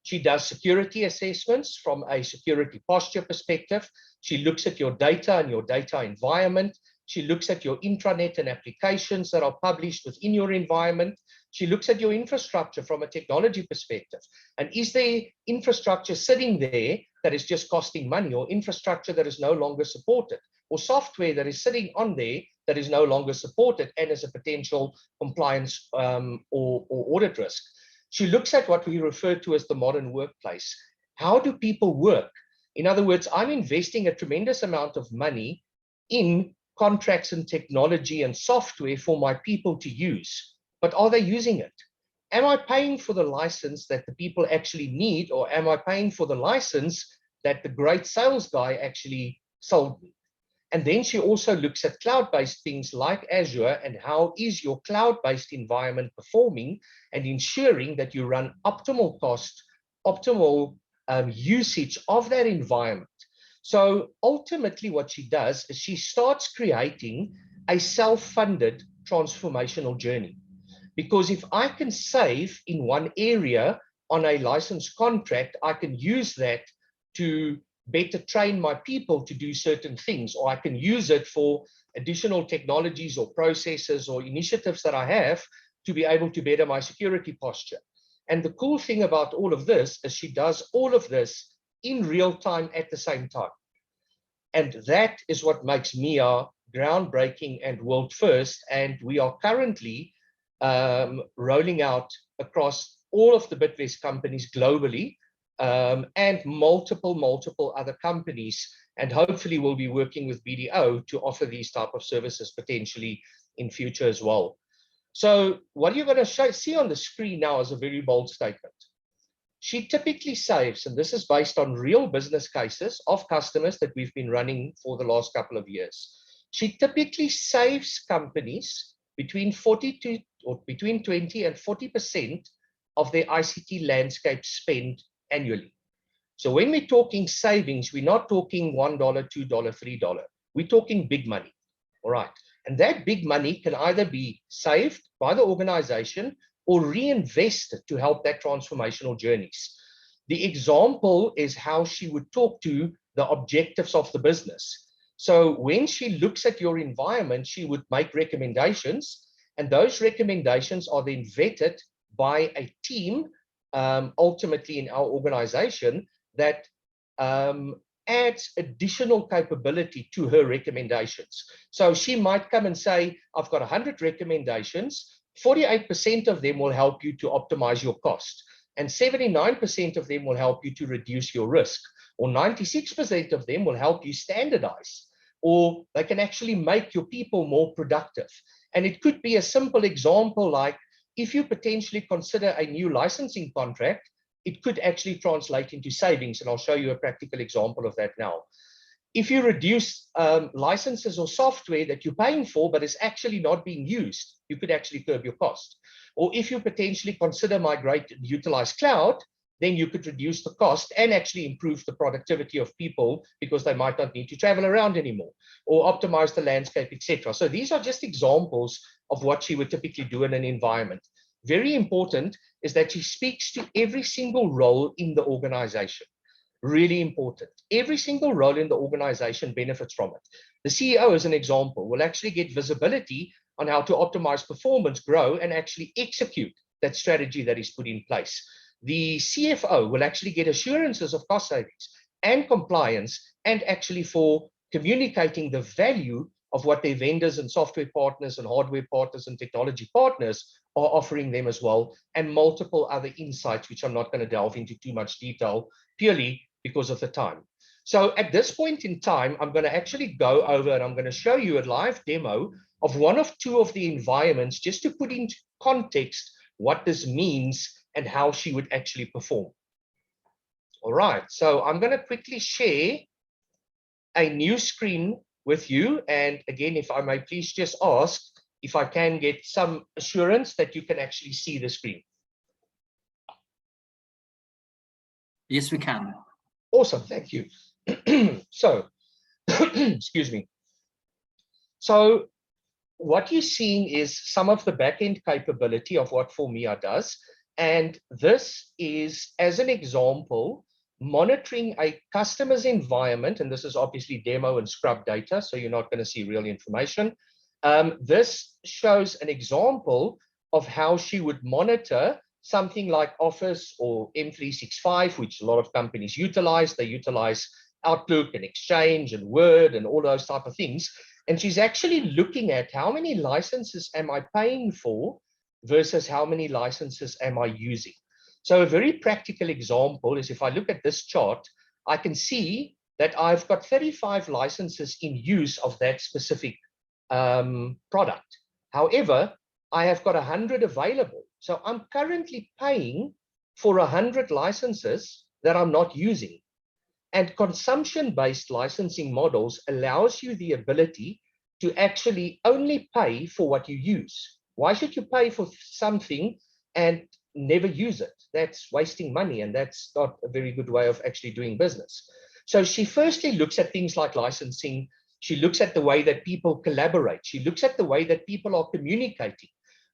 She does security assessments from a security posture perspective. She looks at your data and your data environment. She looks at your intranet and applications that are published within your environment. She looks at your infrastructure from a technology perspective. And is there infrastructure sitting there that is just costing money, or infrastructure that is no longer supported, or software that is sitting on there that is no longer supported and is a potential compliance or audit risk? She looks at what we refer to as the modern workplace. How do people work? In other words, I'm investing a tremendous amount of money in contracts and technology and software for my people to use, but are they using it? Am I paying for the license that the people actually need, or am I paying for the license that the great sales guy actually sold me? And then she also looks at cloud-based things like Azure and how is your cloud-based environment performing, and ensuring that you run optimal cost, optimal usage of that environment. So ultimately what she does is she starts creating a self-funded transformational journey. Because if I can save in one area on a license contract, I can use that to better train my people to do certain things, or I can use it for additional technologies or processes or initiatives that I have to be able to better my security posture. And the cool thing about all of this is she does all of this in real time at the same time. And that is what makes MIA groundbreaking and world first. And we are currently rolling out across all of the Bidvest companies globally, and multiple other companies. And hopefully we'll be working with BDO to offer these type of services potentially in future as well. So what you're going to see on the screen now is a very bold statement. She typically saves, and this is based on real business cases of customers that we've been running for the last couple of years. She typically saves companies between 20 and 40% of their ICT landscape spend annually. So when we're talking savings, we're not talking $1, $2, $3. We're talking big money. All right. And that big money can either be saved by the organization or reinvested to help that transformational journeys. The example is how she would talk to the objectives of the business. So when she looks at your environment, she would make recommendations, and those recommendations are then vetted by a team, ultimately in our organization, that adds additional capability to her recommendations. So she might come and say, I've got 100 recommendations, 48% of them will help you to optimize your cost, and 79% of them will help you to reduce your risk, or 96% of them will help you standardize, or they can actually make your people more productive. And it could be a simple example like, if you potentially consider a new licensing contract, it could actually translate into savings. And I'll show you a practical example of that now. If you reduce licenses or software that you're paying for, but it's actually not being used, you could actually curb your cost. Or if you potentially consider migrate and utilize cloud, then you could reduce the cost and actually improve the productivity of people because they might not need to travel around anymore, or optimize the landscape, etc. So these are just examples of what she would typically do in an environment. Very important is that she speaks to every single role in the organization. Really important. Every single role in the organization benefits from it. The CEO, as an example, will actually get visibility on how to optimize performance, grow, and actually execute that strategy that is put in place. The CFO will actually get assurances of cost savings and compliance, and actually for communicating the value of what their vendors and software partners and hardware partners and technology partners are offering them as well, and multiple other insights, which I'm not going to delve into too much detail, purely because of the time. So at this point in time, I'm going to actually go over and I'm going to show you a live demo of one of two of the environments, just to put into context what this means and how she would actually perform. All right, so I'm going to quickly share a new screen with you. And again, if I may please just ask if I can get some assurance that you can actually see the screen.
Yes, we can.
Awesome, thank you. So, excuse me. So what you're seeing is some of the back-end capability of what ForMIA does. And this is, as an example, monitoring a customer's environment. And this is obviously demo and scrub data, so you're not going to see real information. This shows an example of how she would monitor something like Office or M365, which a lot of companies utilize. They utilize Outlook and Exchange and Word and all those type of things. And she's actually looking at how many licenses am I paying for versus how many licenses am I using. So a very practical example is, if I look at this chart, I can see that I've got 35 licenses in use of that specific product. However, I have got 100 available. So I'm currently paying for 100 licenses that I'm not using. And consumption-based licensing models allows you the ability to actually only pay for what you use. Why should you pay for something and never use it? That's wasting money, and that's not a very good way of actually doing business. So she firstly looks at things like licensing. She looks at the way that people collaborate. She looks at the way that people are communicating.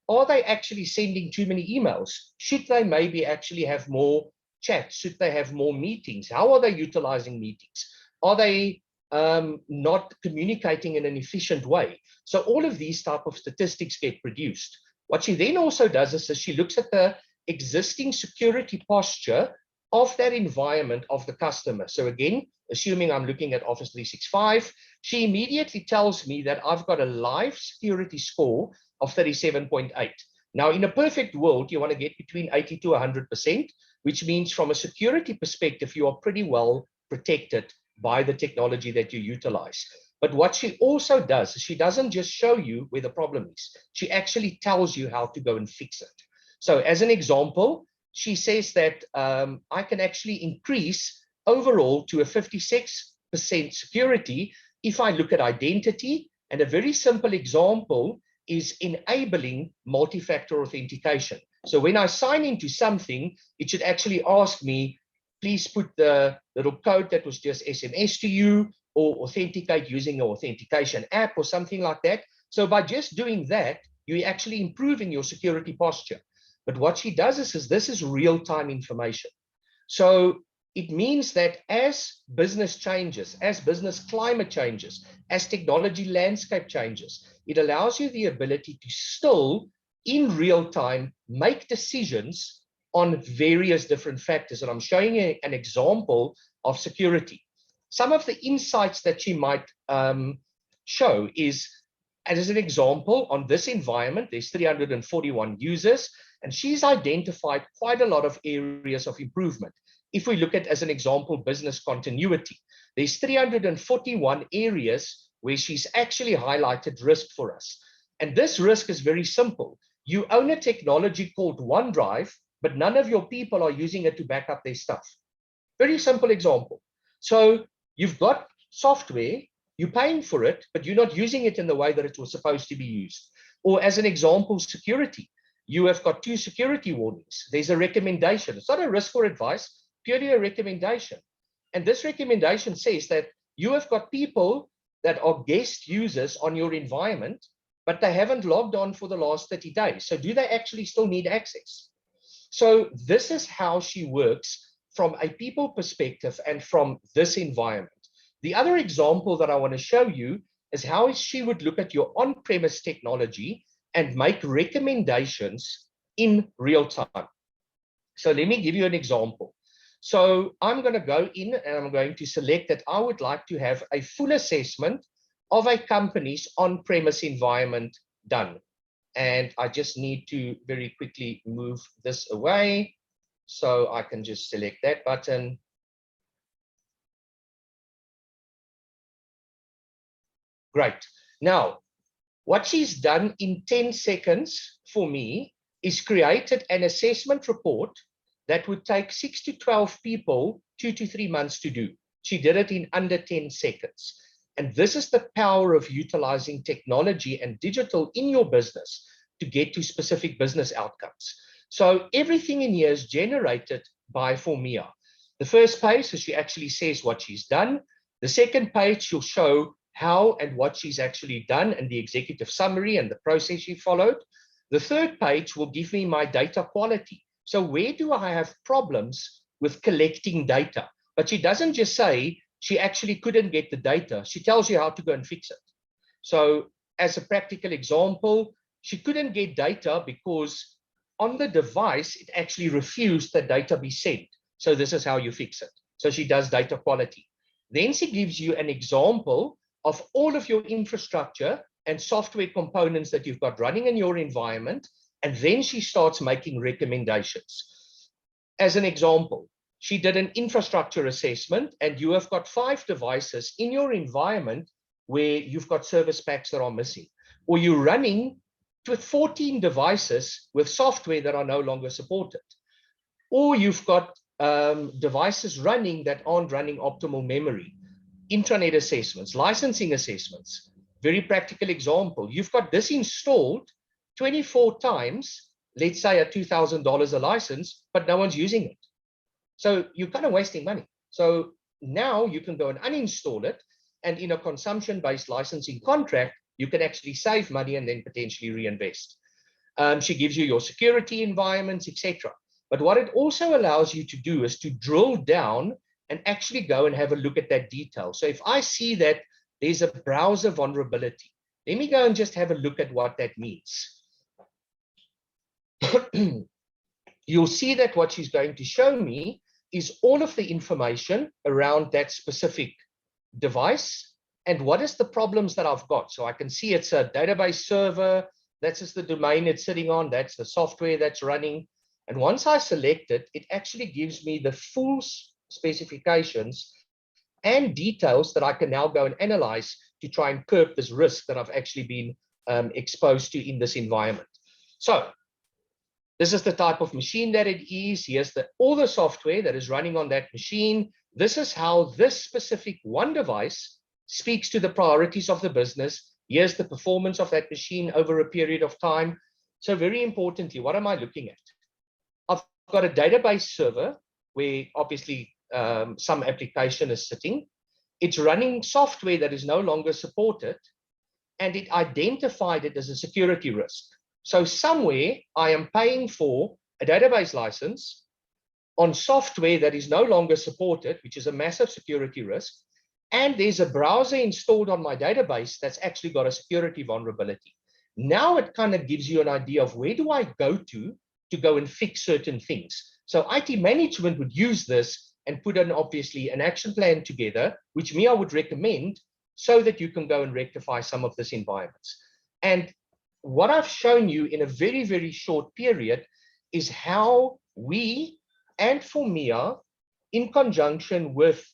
Are they actually sending too many emails? Should they maybe actually have more chats? Should they have more meetings? How are they utilizing meetings? Are they not communicating in an efficient way? So all of these type of statistics get produced. What she then also does is she looks at the existing security posture of that environment of the customer. So again, assuming I'm looking at Office 365, she immediately tells me that I've got a live security score of 37.8. Now, in a perfect world, you want to get between 80 to 100%, which means from a security perspective, you are pretty well protected by the technology that you utilize. But what she also does is she doesn't just show you where the problem is. She actually tells you how to go and fix it. So as an example, she says that I can actually increase overall to a 56% security if I look at identity. And a very simple example is enabling multi-factor authentication. So when I sign into something, it should actually ask me, please put the little code that was just SMS to you, or authenticate using an authentication app or something like that. So by just doing that, you're actually improving your security posture. But what she does is this is real-time information. So it means that as business changes, as business climate changes, as technology landscape changes, it allows you the ability to still, in real time, make decisions on various different factors. And I'm showing you an example of security. Some of the insights that she might show is, as an example, on this environment, there's 341 users, and she's identified quite a lot of areas of improvement. If we look at, as an example, business continuity, there's 341 areas where she's actually highlighted risk for us. And this risk is very simple. You own a technology called OneDrive, but none of your people are using it to back up their stuff. Very simple example. So you've got software, you're paying for it, but you're not using it in the way that it was supposed to be used. Or as an example, security. You have got 2 security warnings. There's a recommendation. It's not a risk or advice, purely a recommendation. And this recommendation says that you have got people that are guest users on your environment, but they haven't logged on for the last 30 days. So do they actually still need access? So this is how she works from a people perspective and from this environment. The other example that I want to show you is how she would look at your on-premise technology and make recommendations in real time. So let me give you an example. So I'm going to go in and I'm going to select that I would like to have a full assessment of a company's on-premise environment done. And I just need to very quickly move this away. So I can just select that button. Great. Now, what she's done in 10 seconds for me is created an assessment report that would take 6 to 12 people 2 to 3 months to do. She did it in under 10 seconds. And this is the power of utilizing technology and digital in your business to get to specific business outcomes. So everything in here is generated by Formia. The first page, so she actually says what she's done. The second page, she'll show how and what she's actually done and the executive summary and the process she followed. The third page will give me my data quality. So where do I have problems with collecting data? But she doesn't just say she actually couldn't get the data. She tells you how to go and fix it. So as a practical example, she couldn't get data because on the device, it actually refused that data be sent. So this is how you fix it. So she does data quality. Then she gives you an example of all of your infrastructure and software components that you've got running in your environment. And then she starts making recommendations. As an example, she did an infrastructure assessment and you have got 5 devices in your environment where you've got service packs that are missing, or you're running with 14 devices with software that are no longer supported, or you've got devices running that aren't running optimal memory, intranet assessments, licensing assessments. Very practical example, you've got this installed 24 times, let's say at $2,000 a license, but no one's using it. So you're kind of wasting money. So now you can go and uninstall it, and in a consumption-based licensing contract, you can actually save money and then potentially reinvest. She gives you your security environments, etc. But what it also allows you to do is to drill down and actually go and have a look at that detail. So if I see that there's a browser vulnerability, let me go and just have a look at what that means. You'll see that what she's going to show me is all of the information around that specific device and what is the problems that I've got. So I can see it's a database server, that's just the domain it's sitting on, that's the software that's running. And once I select it, it actually gives me the full specifications and details that I can now go and analyze to try and curb this risk that I've actually been exposed to in this environment. So this is the type of machine that it is. Here's all the software that is running on that machine. This is how this specific one device speaks to the priorities of the business. Here's the performance of that machine over a period of time. So very importantly, what am I looking at? I've got a database server where obviously some application is sitting. It's running software that is no longer supported, and it identified it as a security risk. So somewhere I am paying for a database license on software that is no longer supported, which is a massive security risk. And there's a browser installed on my database that's actually got a security vulnerability. Now it kind of gives you an idea of where do I go to go and fix certain things. So IT management would use this and put obviously an action plan together, which I would recommend, so that you can go and rectify some of this environments. And what I've shown you in a very, very short period is how we and FORMIA, in conjunction with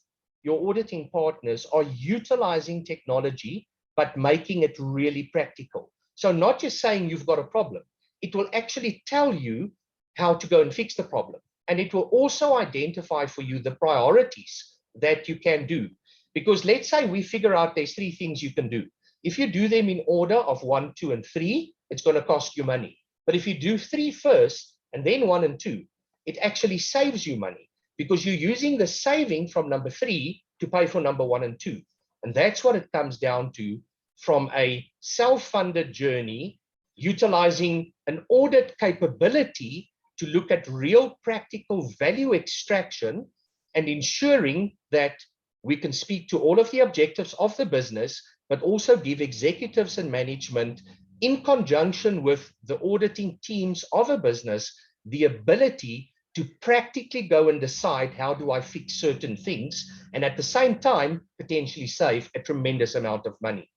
your auditing partners, are utilizing technology, but making it really practical. So not just saying you've got a problem, it will actually tell you how to go and fix the problem. And it will also identify for you the priorities that you can do. Because let's say we figure out there's 3 things you can do. If you do them in order of 1, 2, and 3, it's going to cost you money. But if you do 3 first and then 1 and 2, it actually saves you money because you're using the saving from number 3 to pay for number 1 and 2. And that's what it comes down to, from a self-funded journey, utilizing an audit capability to look at real practical value extraction and ensuring that we can speak to all of the objectives of the business, but also give executives and management, in conjunction with the auditing teams of a business, the ability to practically go and decide how do I fix certain things, and at the same time, potentially save a tremendous amount of money.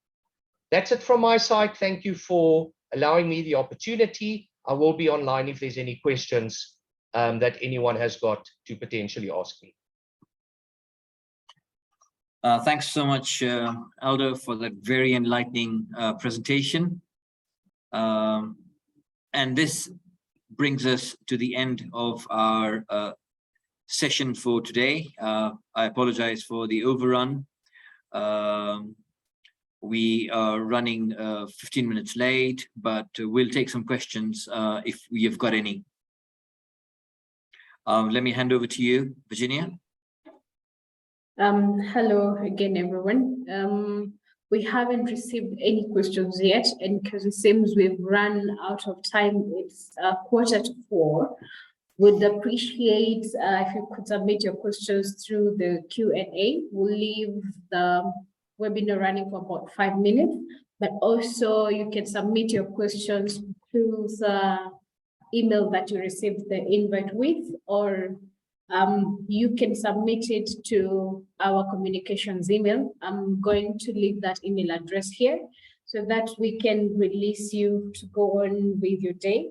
That's it from my side. Thank you for allowing me the opportunity. I will be online if there's any questions that anyone has got to potentially ask me.
Thanks so much, Aldo, for that very enlightening presentation. And this brings us to the end of our session for today. I apologize for the overrun. We are running 15 minutes late, but we'll take some questions if we have got any. Let me hand over to you, Virginia.
Hello again, everyone. We haven't received any questions yet, and because it seems we've run out of time, it's 4:45. Would appreciate if you could submit your questions through the Q&A. We'll leave the webinar running for about 5 minutes, but also you can submit your questions through the email that you received the invite with, or you can submit it to our communications email. I'm going to leave that email address here so that we can release you to go on with your day.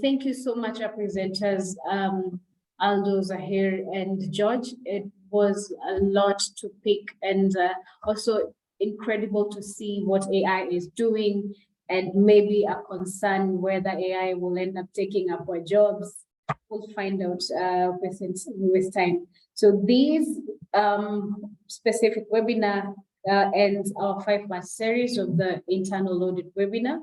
Thank you so much, our presenters, Aldo, Zahir, and George. It was a lot to pick, and also incredible to see what AI is doing, and maybe a concern whether AI will end up taking up our jobs. We'll find out with time. So these specific webinar ends our 5-part series of the internal audit webinar.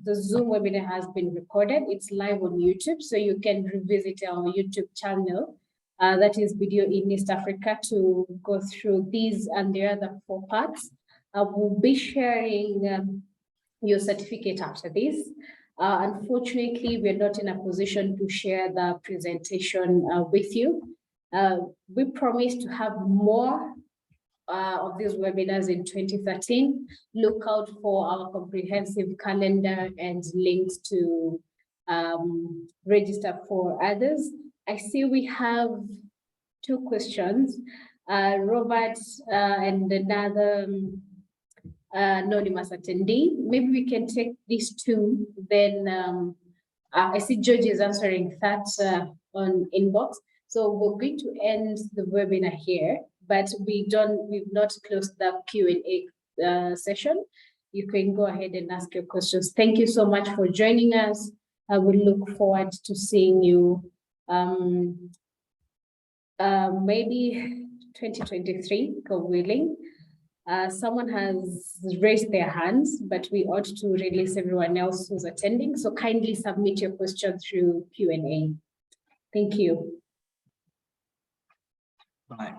The Zoom webinar has been recorded. It's live on YouTube, so you can revisit our YouTube channel. That is Video in East Africa, to go through these and the other 4 parts. We'll be sharing your certificate after this. Unfortunately, we're not in a position to share the presentation with you. We promise to have more of these webinars in 2013. Look out for our comprehensive calendar and links to register for others. I see we have 2 questions. Robert and another anonymous attendee. Maybe we can take these 2. Then I see George is answering that on inbox. So we're going to end the webinar here, but we've not closed the Q&A session. You can go ahead and ask your questions. Thank you so much for joining us. I will look forward to seeing you maybe 2023, God willing. Someone has raised their hands, but we ought to release everyone else who's attending. So kindly submit your question through Q&A. Thank you.
Right.